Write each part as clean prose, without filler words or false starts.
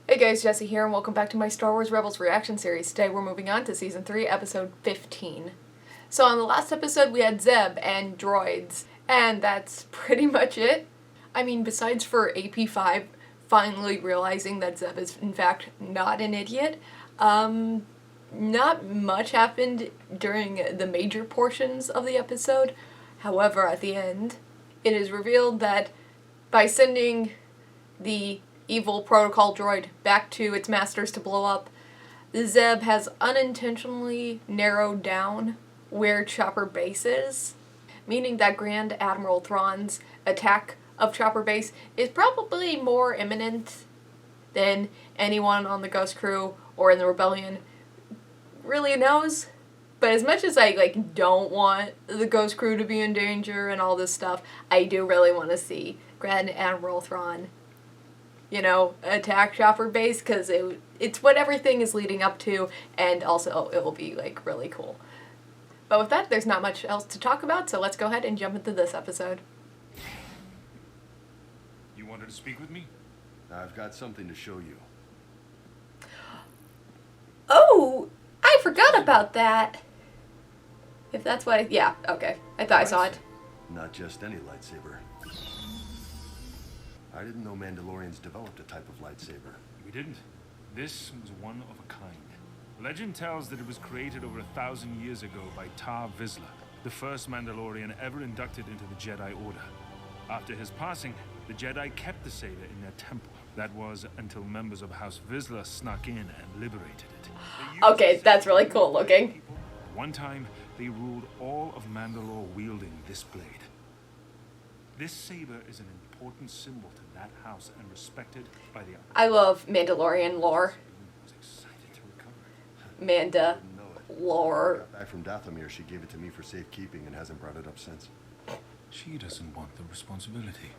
Hey guys, Jesse here, and welcome back to my Star Wars Rebels reaction series. Today we're moving on to Season 3, Episode 15. So on the last episode we had Zeb and droids, and that's pretty much it. I mean, besides for AP5 finally realizing that Zeb is in fact not an idiot, not much happened during the major portions of the episode. However, at the end, it is revealed that by sending the evil protocol droid back to its masters to blow up, Zeb has unintentionally narrowed down where Chopper Base is, meaning that Grand Admiral Thrawn's attack of Chopper Base is probably more imminent than anyone on the Ghost Crew or in the Rebellion really knows. But as much as I don't want the Ghost Crew to be in danger and all this stuff, I do really want to see Grand Admiral Thrawn, attack Chopper Base, because it's what everything is leading up to, and also it will be really cool. But with that, there's not much else to talk about, so let's go ahead and jump into this episode. You wanted to speak with me? I've got something to show you. Oh, I forgot about that. If that's why, yeah, okay. I thought I saw it. Not just any lightsaber. I didn't know Mandalorians developed a type of lightsaber. We didn't. This was one of a kind. Legend tells that it was created over 1,000 years ago by Tar Vizsla, the first Mandalorian ever inducted into the Jedi Order. After his passing, the Jedi kept the saber in their temple. That was until members of House Vizsla snuck in and liberated it. Okay, that's really cool looking. One time, they ruled all of Mandalore wielding this blade. This saber is an important symbol to that house and respected by the... I love Mandalorian lore. Was excited to recover it. Manda lore. Back from Dathomir, she gave it to me for safekeeping and hasn't brought it up since. She doesn't want the responsibility.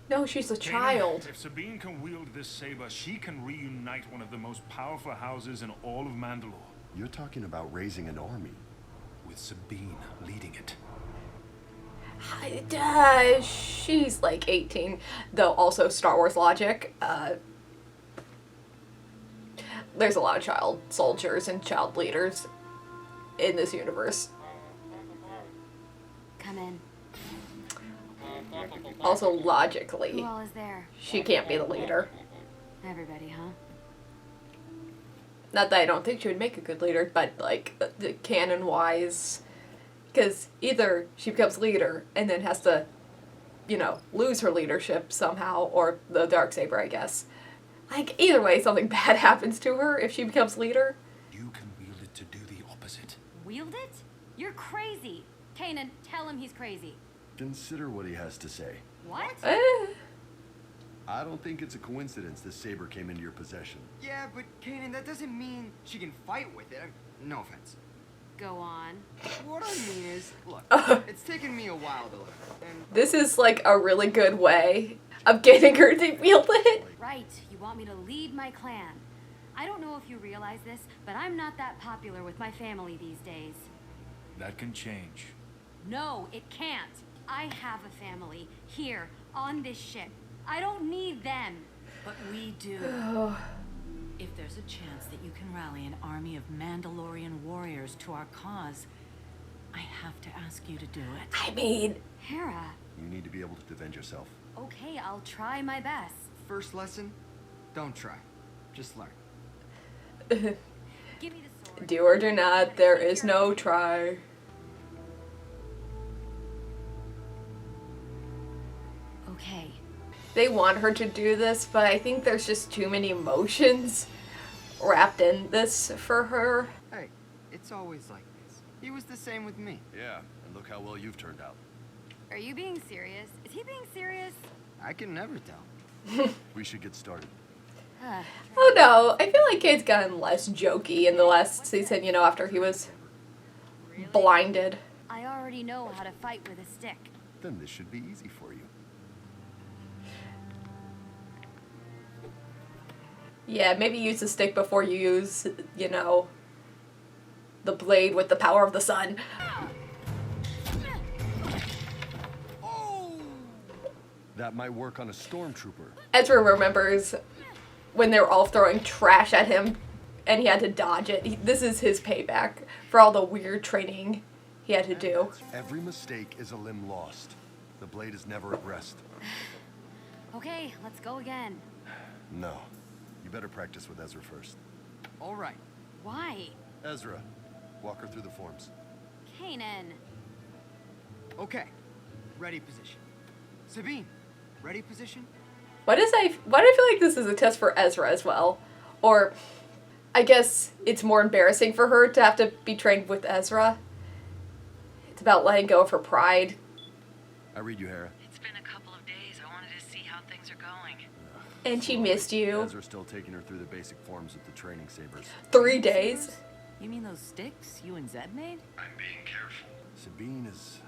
No, she's a child. If Sabine can wield this saber, she can reunite one of the most powerful houses in all of Mandalore. You're talking about raising an army. With Sabine leading it. She's 18, though also Star Wars logic. There's a lot of child soldiers and child leaders in this universe. Come in. Also, logically, Who all is there? she can't be the leader. Everybody, huh? Not that I don't think she would make a good leader, but the canon-wise, because either she becomes leader and then has to, lose her leadership somehow, or the Darksaber, I guess. Either way, something bad happens to her if she becomes leader. You can wield it to do the opposite. Wield it? You're crazy. Kanan, tell him he's crazy. Consider what he has to say. What? I don't think it's a coincidence this saber came into your possession. Yeah, but Kanan, that doesn't mean she can fight with it. No offense. Go on. What I mean is, look, it's taken me a while to learn. And This is a really good way of getting her to wield it. Right, you want me to lead my clan. I don't know if you realize this, but I'm not that popular with my family these days. That can change. No, it can't. I have a family here on this ship. I don't need them. But we do. If there's a chance that you can rally an army of Mandalorian warriors to our cause, I have to ask you to do it. I mean, Hera. You need to be able to defend yourself. Okay, I'll try my best. first lesson, don't try. Just learn. Give me the sword. do or do not, there is no try. Okay. They want her to do this, but I think there's just too many emotions wrapped in this for her. Hey, it's always like this. He was the same with me. Yeah, and look how well you've turned out. Are you being serious? Is he being serious? I can never tell. We should get started. Oh no, I feel like Kate's gotten less jokey in the last season, after he was blinded. I already know how to fight with a stick. Then this should be easy for you. Yeah, maybe use the stick before you use, the blade with the power of the sun. That might work on a stormtrooper. Ezra remembers when they were all throwing trash at him and he had to dodge it. This is his payback for all the weird training he had to do. Every mistake is a limb lost. The blade is never at rest. Okay, let's go again. No. You better practice with Ezra first. All right. Why? Ezra, walk her through the forms. Kanan. Okay. Ready position. Sabine, ready position? Why do I feel like this is a test for Ezra as well? Or, I guess it's more embarrassing for her to have to be trained with Ezra. It's about letting go of her pride. I read you, Hera. It's been a couple of days. I wanted to see how things are going. And she missed you. Ezra's still taking her through the basic forms with the training sabers. 3 days. You mean those sticks you and Zeb made? I'm being careful. Sabine is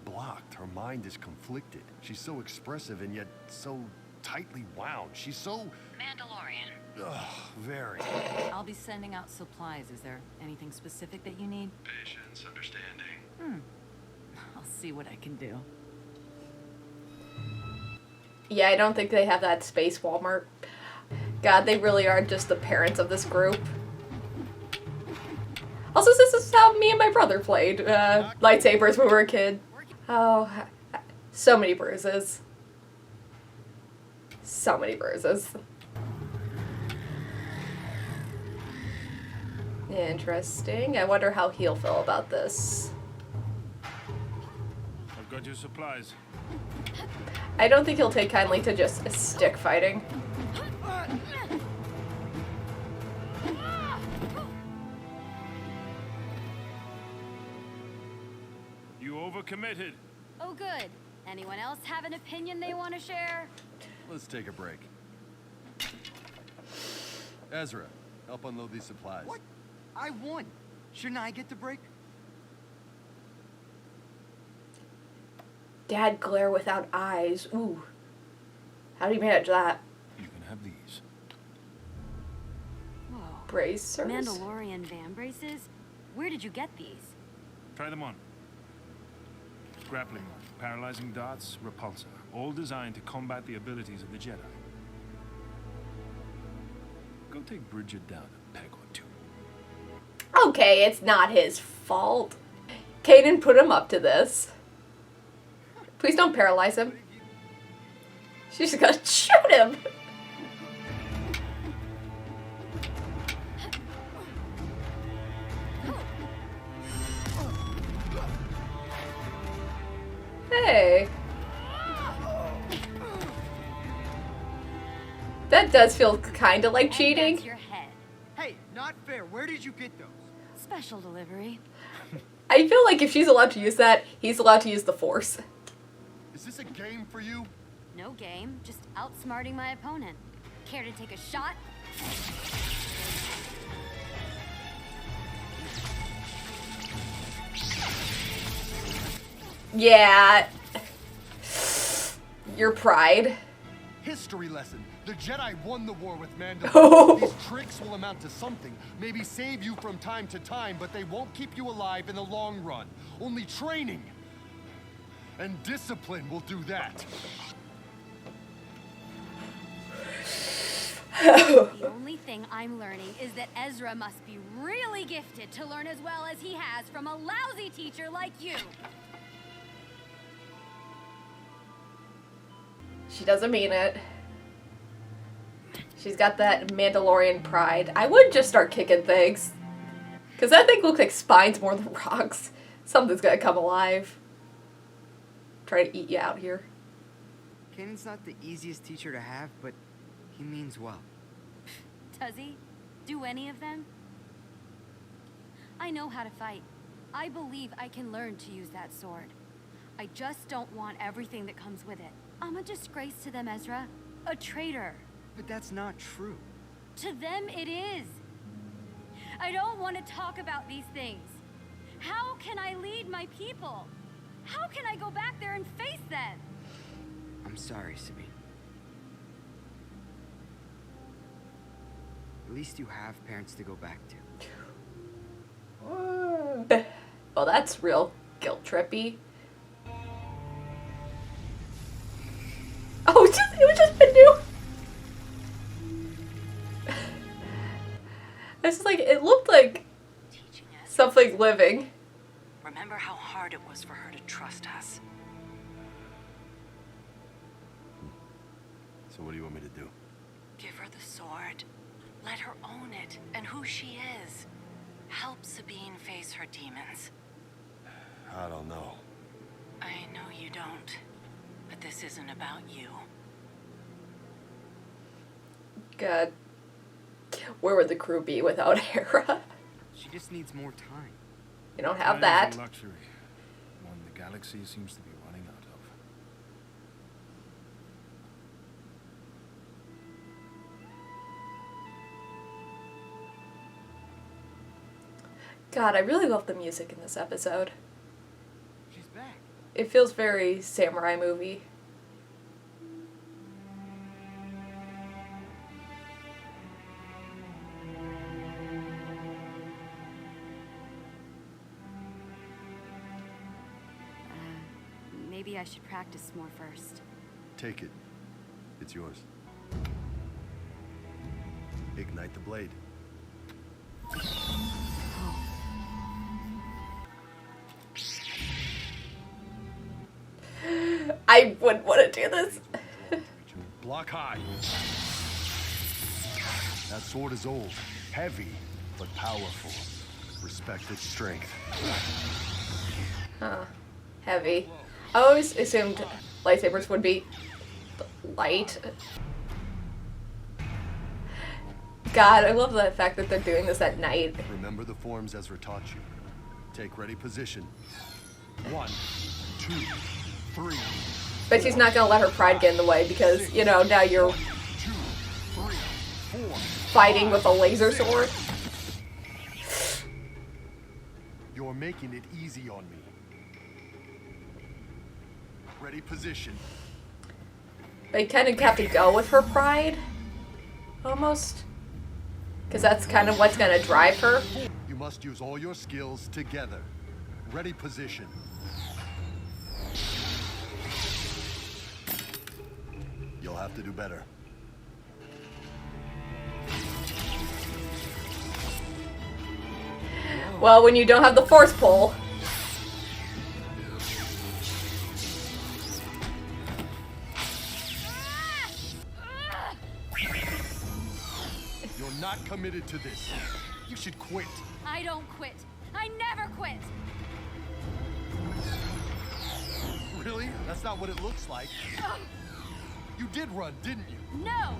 blocked. Her mind is conflicted. She's so expressive and yet so tightly wound. She's so... Mandalorian. Ugh, very. I'll be sending out supplies. Is there anything specific that you need? Patience, understanding. I'll see what I can do. Yeah, I don't think they have that space Walmart. God, they really are just the parents of this group. Also, this is how me and my brother played lightsabers when we were a kid. Oh, so many bruises. So many bruises. Interesting. I wonder how he'll feel about this. I've got your supplies. I don't think he'll take kindly to just stick fighting. You overcommitted. Oh, good. Anyone else have an opinion they want to share? Let's take a break. Ezra, help unload these supplies. What? I won. Shouldn't I get the break? Dad glare without eyes. Ooh. How do you manage that? You can have these. Whoa. Bracers? Mandalorian van braces? Where did you get these? Try them on. Grappling line, paralyzing darts, repulsor, all designed to combat the abilities of the Jedi. Go take Bridget down a peg or two. Okay, it's not his fault. Kanan put him up to this. Please don't paralyze him. She's gonna shoot him. Hey. That does feel kind of like And cheating. that's your head. Hey, not fair. Where did you get those? Special delivery. I feel like if she's allowed to use that, he's allowed to use the Force. Is this a game for you? No game, just outsmarting my opponent. Care to take a shot? Yeah. Your pride. History lesson. The Jedi won the war with Oh. Mandalore. These tricks will amount to something. Maybe save you from time to time, but they won't keep you alive in the long run. Only training and discipline will do that. The only thing I'm learning is that Ezra must be really gifted to learn as well as he has from a lousy teacher like you. She doesn't mean it. She's got that Mandalorian pride. I would just start kicking things. Because that thing looks like spines more than rocks. Something's gonna come alive. Try to eat you out here. Kanan's not the easiest teacher to have, but he means well. Does he? Do any of them? I know how to fight. I believe I can learn to use that sword. I just don't want everything that comes with it. I'm a disgrace to them, Ezra. A traitor. But that's not true. To them, it is. I don't want to talk about these things. How can I lead my people? How can I go back there and face them? I'm sorry, Sabine. At least you have parents to go back to. Well, that's real guilt trippy. Oh, it was just Bendu. It's just like, it looked like Teaching us. something living. Remember how hard it was for her to trust us. So what do you want me to do? Give her the sword. Let her own it and who she is. Help Sabine face her demons. I don't know. I know you don't. But this isn't about you. God. Where would the crew be without Hera? She just needs more time. You don't have Time is that. a luxury, one the galaxy seems to be running out of. God, I really love the music in this episode. She's back. It feels very samurai movie. Maybe I should practice more first. Take it. It's yours. Ignite the blade. I wouldn't want to do this. Block high. That sword is old, heavy, but powerful. Respect its strength. Huh. Heavy. I always assumed lightsabers would be light. God, I love the fact that they're doing this at night. Remember the forms Ezra taught you. Take ready position. 1, 2, 3. But she's not gonna let her pride get in the way because, you know, now you're 2, 3, 4. fighting with a laser sword. You're making it easy on me. Ready position. They kind of have to go with her pride, almost. Because that's kind of what's gonna drive her. You must use all your skills together. Ready position. You'll have to do better. Well, when you don't have the force pull. You're not committed to this. You should quit. I don't quit. I never quit. Really? That's not what it looks like. You did run, didn't you? No.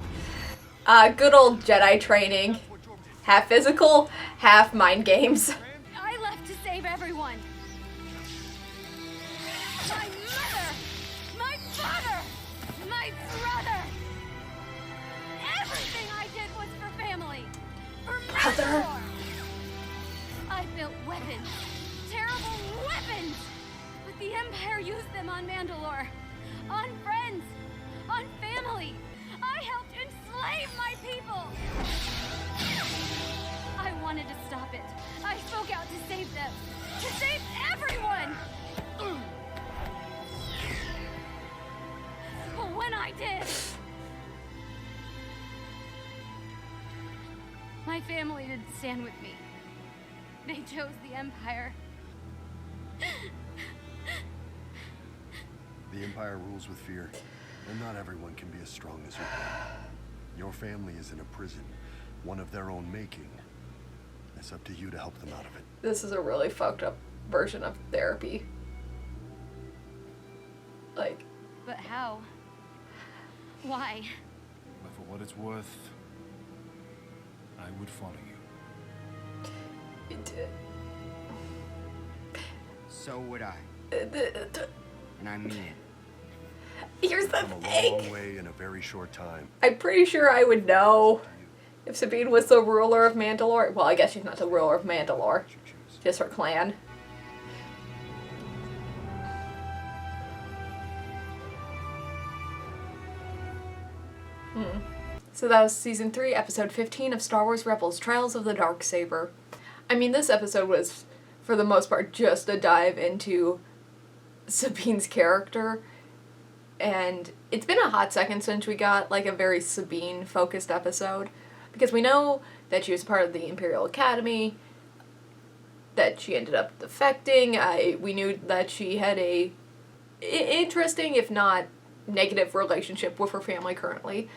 Good old Jedi training. Half physical, half mind games. I left to save everyone. My mother, my father, my brother. Everything I did was for family. For Brother. Mandalore. I built weapons, terrible weapons. But the Empire used them on Mandalore, on friends, on family. I helped enslave my people. I wanted to stop it. I spoke out to save them. To save everyone! But when I did... my family didn't stand with me. They chose the Empire. The Empire rules with fear, and not everyone can be as strong as you. Your family is in a prison, one of their own making. It's up to you to help them out of it. This is a really fucked up version of therapy. Like, But how? Why? But for what it's worth, I would follow you. So would I. it, And I mean it. here's the Come a thing. long way in a very short time. I'm pretty sure I would know if Sabine was the ruler of Mandalore. Well, I guess she's not the ruler of Mandalore. You choose. Just her clan. So that was Season 3, Episode 15 of Star Wars Rebels, Trials of the Darksaber. I mean, this episode was, for the most part, just a dive into Sabine's character. And it's been a hot second since we got, like, a very Sabine-focused episode. Because we know that she was part of the Imperial Academy, that she ended up defecting. We knew that she had a interesting, if not negative, relationship with her family currently.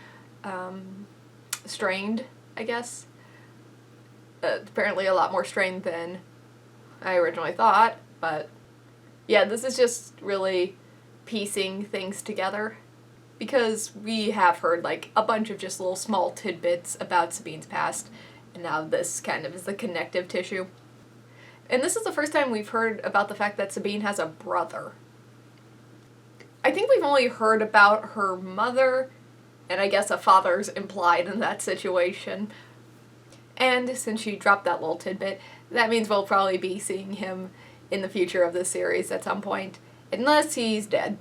Strained, I guess. Apparently a lot more strained than I originally thought, but yeah, this is just really piecing things together, because we have heard like a bunch of just little small tidbits about Sabine's past, and now this kind of is the connective tissue. And this is the first time we've heard about the fact that Sabine has a brother. I think we've only heard about her mother, and I guess a father's implied in that situation. And since she dropped that little tidbit, that means we'll probably be seeing him in the future of this series at some point, unless he's dead.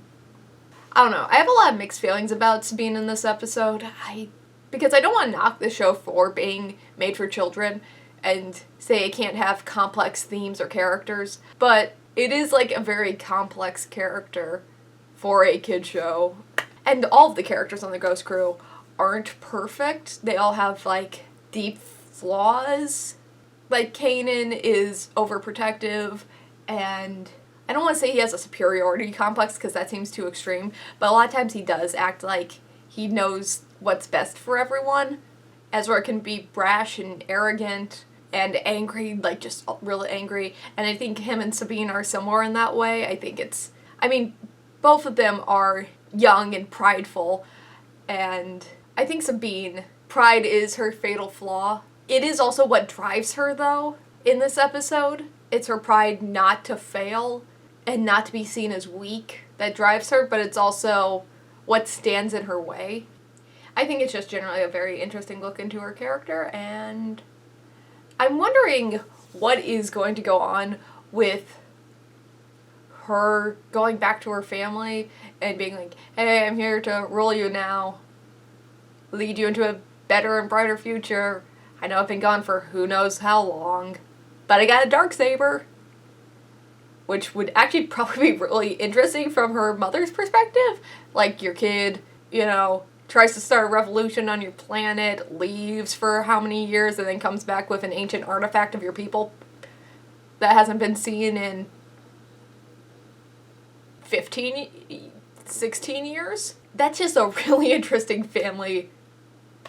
I don't know. I have a lot of mixed feelings about Sabine in this episode. Because I don't want to knock the show for being made for children and say it can't have complex themes or characters, but it is like a very complex character for a kid show. And all of the characters on the Ghost Crew aren't perfect. They all have like deep flaws. Like Kanan is overprotective, and I don't want to say he has a superiority complex because that seems too extreme, but a lot of times he does act like he knows what's best for everyone. Ezra can be brash and arrogant and angry, like just really angry, and I think him and Sabine are similar in that way. I mean, both of them are young and prideful, and I think Sabine, pride is her fatal flaw. It is also what drives her, though, in this episode. It's her pride not to fail and not to be seen as weak that drives her, but it's also what stands in her way. I think it's just generally a very interesting look into her character, and I'm wondering what is going to go on with her going back to her family and being like, hey, I'm here to rule you now, lead you into a better and brighter future. I know I've been gone for who knows how long, but I got a Darksaber, which would actually probably be really interesting from her mother's perspective. Like, your kid, tries to start a revolution on your planet, leaves for how many years, and then comes back with an ancient artifact of your people that hasn't been seen in 16 years. That's just a really interesting family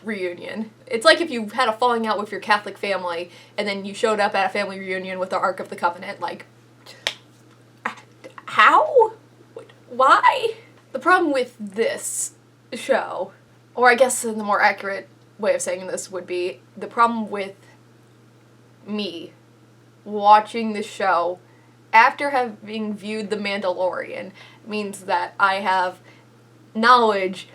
reunion. It's like if you had a falling out with your Catholic family and then you showed up at a family reunion with the Ark of the Covenant. Like, how? Why? The problem with this show, or I guess the more accurate way of saying this would be, the problem with me watching the show after having viewed The Mandalorian means that I have knowledge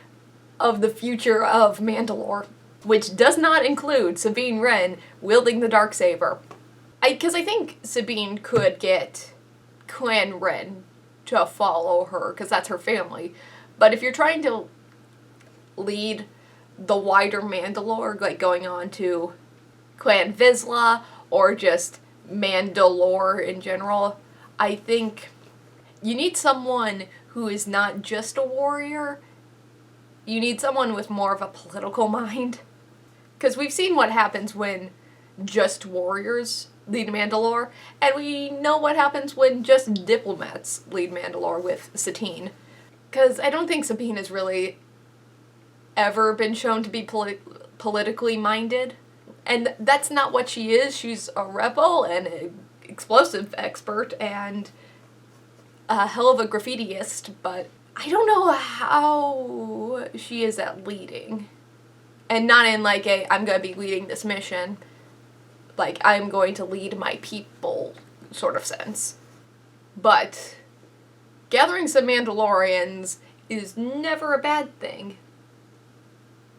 of the future of Mandalore, which does not include Sabine Wren wielding the Darksaber. Because I think Sabine could get Clan Wren to follow her, because that's her family. But if you're trying to lead the wider Mandalore, like going on to Clan Vizsla, or just Mandalore in general, I think you need someone who is not just a warrior. You need someone with more of a political mind. Because we've seen what happens when just warriors lead Mandalore, and we know what happens when just diplomats lead Mandalore with Satine. Because I don't think Sabine has really ever been shown to be politically minded. And that's not what she is. She's a rebel and an explosive expert and a hell of a graffitiist, but I don't know how she is at leading. And not in like I'm going to be leading this mission, like I'm going to lead my people sort of sense. But gathering some Mandalorians is never a bad thing.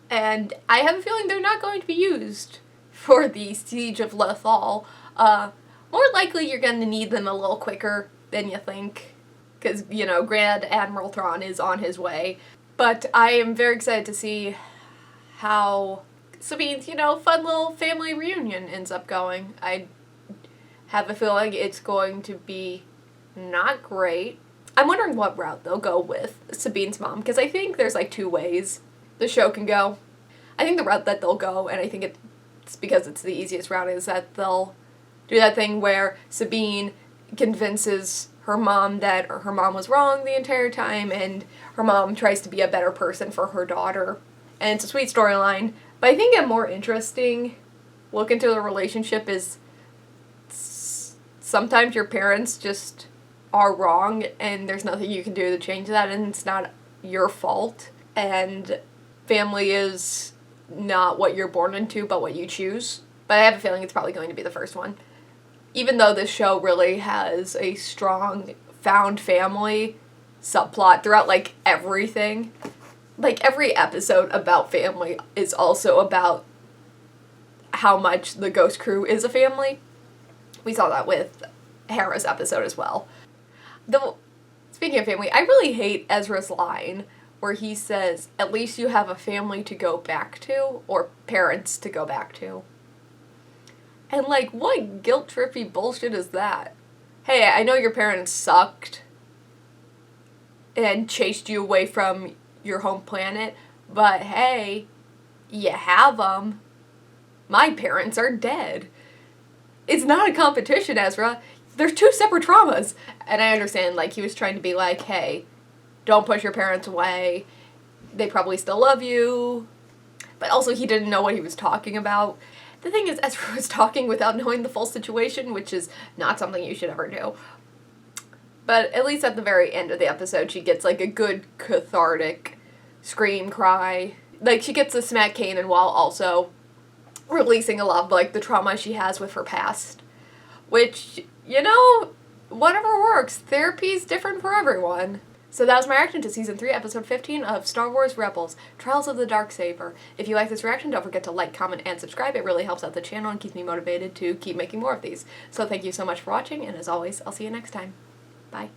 And I have a feeling they're not going to be used for the Siege of Lothal. More likely you're going to need them a little quicker than you think. Because, Grand Admiral Thrawn is on his way. But I am very excited to see how Sabine's, fun little family reunion ends up going. I have a feeling it's going to be not great. I'm wondering what route they'll go with Sabine's mom, because I think there's like two ways the show can go. I think the route that they'll go, and I think it it's because it's the easiest route, is that they'll do that thing where Sabine convinces her mom that her mom was wrong the entire time, and her mom tries to be a better person for her daughter. And it's a sweet storyline. But I think a more interesting look into the relationship is sometimes your parents just are wrong, and there's nothing you can do to change that, and it's not your fault. And family is not what you're born into, but what you choose. But I have a feeling it's probably going to be the first one. Even though this show really has a strong found family subplot throughout, like, everything. Like, every episode about family is also about how much the Ghost Crew is a family. We saw that with Hera's episode as well. Though, speaking of family, I really hate Ezra's line where he says, at least you have a family to go back to, or parents to go back to. And, like, what guilt-trippy bullshit is that? Hey, I know your parents sucked and chased you away from your home planet, but hey, you have them. My parents are dead. It's not a competition, Ezra. There's two separate traumas. And I understand, like, he was trying to be like, hey, don't push your parents away. They probably still love you. But also, he didn't know what he was talking about. The thing is, Ezra was talking without knowing the full situation, which is not something you should ever do. But at least at the very end of the episode, she gets, like, a good cathartic scream cry. Like, she gets to smack Kanan while also releasing a lot of, like, the trauma she has with her past. Which, you know, whatever works. Therapy's different for everyone. So that was my reaction to Season 3, Episode 15 of Star Wars Rebels, Trials of the Darksaber. If you like this reaction, don't forget to like, comment, and subscribe. It really helps out the channel and keeps me motivated to keep making more of these. So thank you so much for watching, and as always, I'll see you next time. Bye.